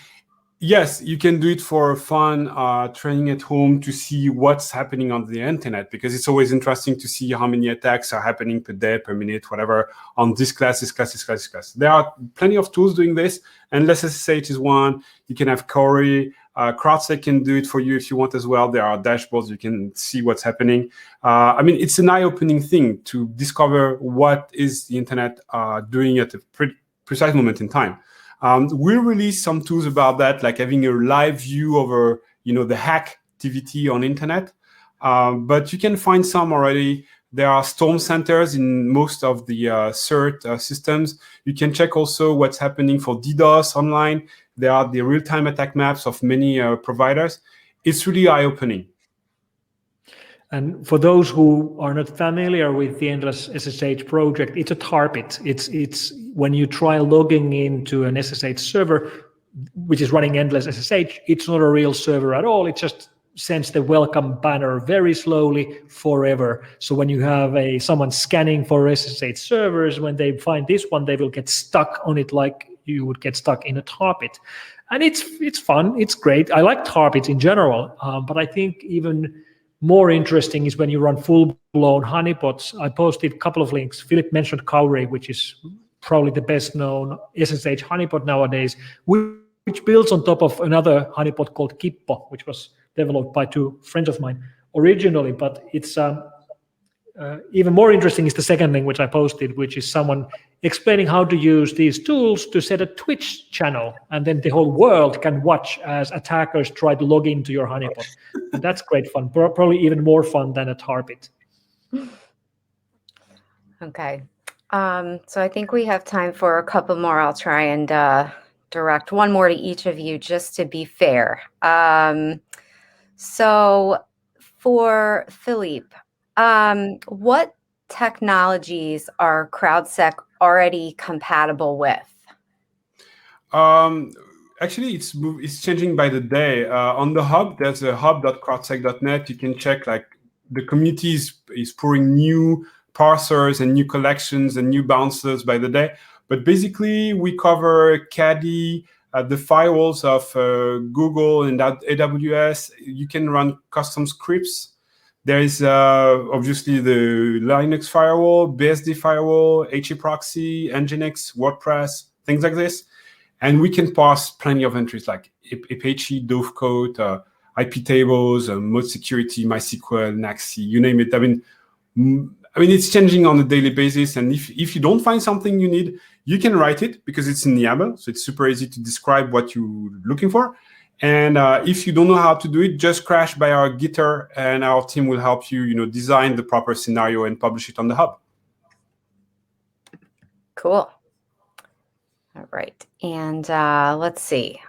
Yes, you can do it for fun, training at home to see what's happening on the internet, because it's always interesting to see how many attacks are happening per day, per minute, whatever, on this class, this class, this class, this class. There are plenty of tools doing this. Endless SSH is one. You can have Corey. CrowdSec can do it for you if you want as well. There are dashboards. You can see what's happening. It's an eye-opening thing to discover what is the internet doing at a precise moment in time. We'll release some tools about that, like having a live view over, the hack activity on internet. But you can find some already. There are storm centers in most of the CERT systems. You can check also what's happening for DDoS online. There are the real-time attack maps of many providers. It's really eye-opening. And for those who are not familiar with the Endless SSH project, it's a target. It's when you try logging into an SSH server, which is running Endless SSH, it's not a real server at all. It just sends the welcome banner very slowly forever. So when you have someone scanning for SSH servers, when they find this one, they will get stuck on it like you would get stuck in a target. And it's fun. It's great. I like targets in general, but I think even more interesting is when you run full-blown honeypots. I posted a couple of links. Philippe mentioned Cowray, which is probably the best-known SSH honeypot nowadays, which builds on top of another honeypot called Kippo, which was developed by two friends of mine originally. But it's even more interesting is the second link, which I posted, which is someone explaining how to use these tools to set a Twitch channel, and then the whole world can watch as attackers try to log into your honeypot. And that's great fun, probably even more fun than a target. Okay. So I think we have time for a couple more. I'll try and direct one more to each of you just to be fair. So for Philippe, what technologies are CrowdSec already compatible with? Actually, it's changing by the day. On the hub, there's a hub.crowdsec.net. You can check, like, the community is pouring new parsers and new collections and new bouncers by the day. But basically, we cover Caddy, the firewalls of Google and AWS. You can run custom scripts There is obviously the Linux firewall, BSD firewall, HE proxy, Nginx, WordPress, things like this. And we can pass plenty of entries like Apache, Dovecoat, IP tables, mode security, MySQL, NACC, you name it. I mean, it's changing on a daily basis. And if you don't find something you need, you can write it because it's in YAML. So it's super easy to describe what you're looking for. And if you don't know how to do it, just crash by our Gitter, and our team will help you, design the proper scenario and publish it on the hub. Cool. All right. And let's see.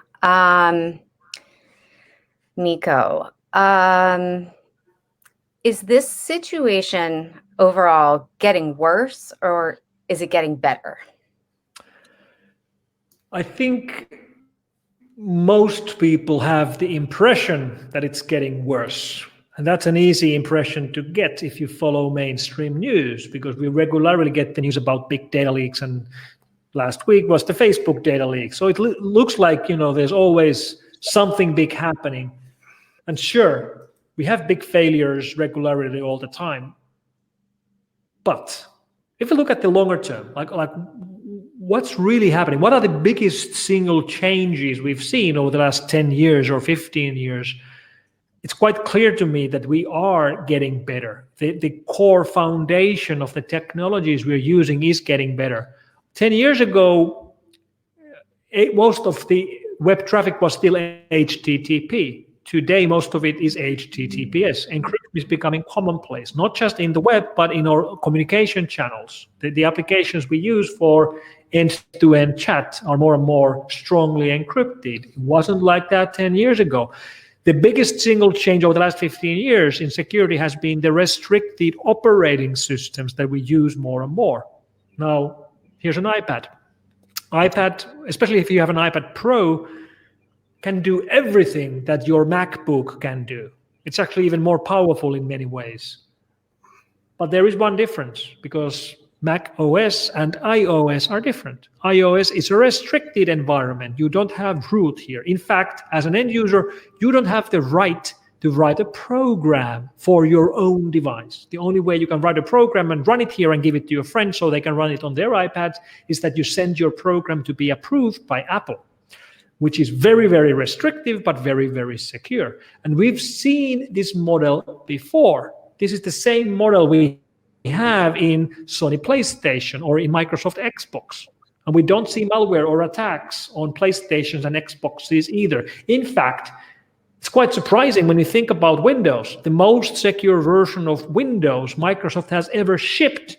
Mikko, is this situation overall getting worse, or is it getting better? I think most people have the impression that it's getting worse. And that's an easy impression to get if you follow mainstream news, because we regularly get the news about big data leaks, and last week was the Facebook data leak. So it looks like, there's always something big happening. And sure, we have big failures regularly all the time. But if you look at the longer term, like what's really happening? What are the biggest single changes we've seen over the last 10 years or 15 years? It's quite clear to me that we are getting better. The core foundation of the technologies we're using is getting better. 10 years ago, most of the web traffic was still HTTP. Today, most of it is HTTPS. Encryption is becoming commonplace, not just in the web, but in our communication channels. The applications we use for end-to-end chat are more and more strongly encrypted. It wasn't like that 10 years ago. The biggest single change over the last 15 years in security has been the restricted operating systems that we use more and more. Now, here's an iPad. iPad, especially if you have an iPad Pro, can do everything that your MacBook can do. It's actually even more powerful in many ways. But there is one difference, because Mac OS and iOS are different. iOS is a restricted environment. You don't have root here. In fact, as an end user, you don't have the right to write a program for your own device. The only way you can write a program and run it here and give it to your friends so they can run it on their iPads is that you send your program to be approved by Apple, which is very, very restrictive, but very, very secure. And we've seen this model before. This is the same model we have in Sony PlayStation or in Microsoft Xbox. And we don't see malware or attacks on PlayStations and Xboxes either. In fact, it's quite surprising when you think about Windows. The most secure version of Windows Microsoft has ever shipped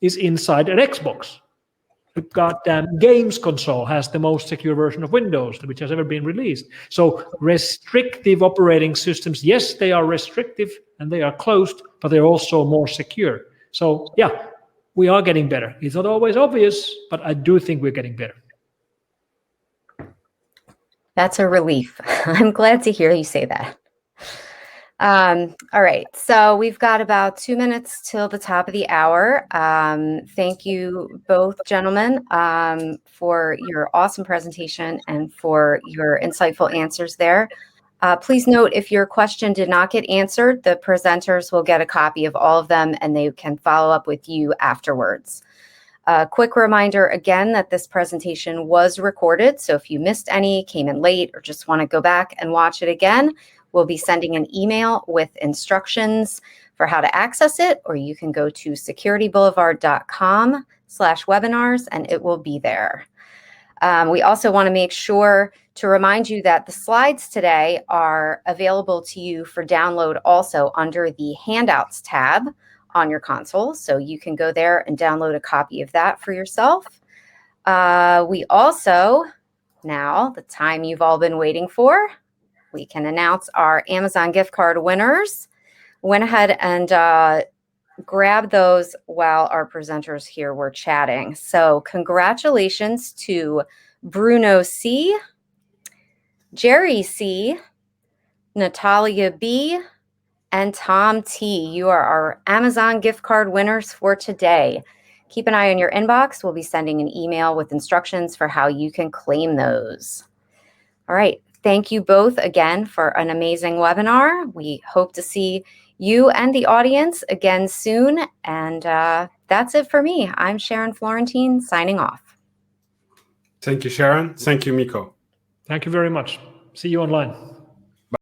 is inside an Xbox. The goddamn games console has the most secure version of Windows which has ever been released. So restrictive operating systems, yes, they are restrictive and they are closed, but they're also more secure. So yeah, we are getting better. It's not always obvious, but I do think we're getting better. That's a relief. I'm glad to hear you say that. All right, so we've got about 2 minutes till the top of the hour. Thank you both, gentlemen, for your awesome presentation and for your insightful answers there. Please note, if your question did not get answered, the presenters will get a copy of all of them and they can follow up with you afterwards. A quick reminder again that this presentation was recorded, so if you missed any, came in late, or just want to go back and watch it again, we'll be sending an email with instructions for how to access it, or you can go to securityboulevard.com/webinars and it will be there. We also want to make sure to remind you that the slides today are available to you for download also under the handouts tab on your console. So you can go there and download a copy of that for yourself. We also, now the time you've all been waiting for, we can announce our Amazon gift card winners. Went ahead and grab those while our presenters here were chatting. So congratulations to Bruno C, Jerry C, Natalia B, and Tom T. You are our Amazon gift card winners for today. Keep an eye on your inbox. We'll be sending an email with instructions for how you can claim those. All right. Thank you both again for an amazing webinar. We hope to see you and the audience again soon. And that's it for me. I'm Sharon Florentine signing off. Thank you, Sharon. Thank you, Mikko. Thank you very much. See you online.